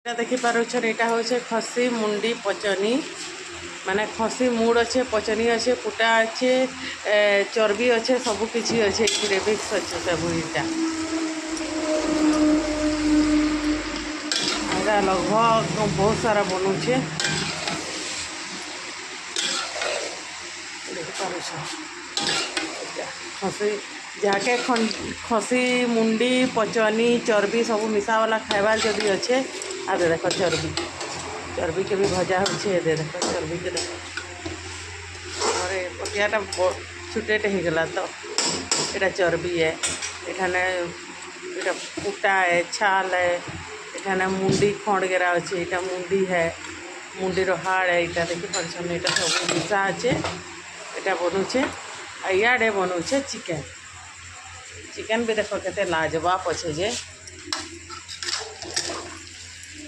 देखिपुन यहाँ हूँ खसी मुंडी पचनी माने खसी मुड अच्छे पचनी अच्छे कुटा अच्छे चर्बी अच्छे सबकि अच्छे मिक्स अच्छे सब यहाँ लगभग बहुत सारा बनूचे खसी जहाँके खसी मुंडी पचनी चर्बी सब मिसावाला खाइबार जदि अच्छे आदे देख चर्बी चर्बी के भी भजा होचे दे देख चर्बी के देख और पटियाटा छुटेटे हो गला तो यहाँ चर्बी है एखाने यहाँ कुटा है छाल है एखाने मुंडी खंडगेरा अच्छे यहाँ मुंडी है मुंडी हाड़ है यहाँ देखी पार्सन यहाँ सब मिसा अच्छे यहाँ बनूचे इे बनूचे चिकेन चिकेन भी देख के लाजवाब अच्छे जे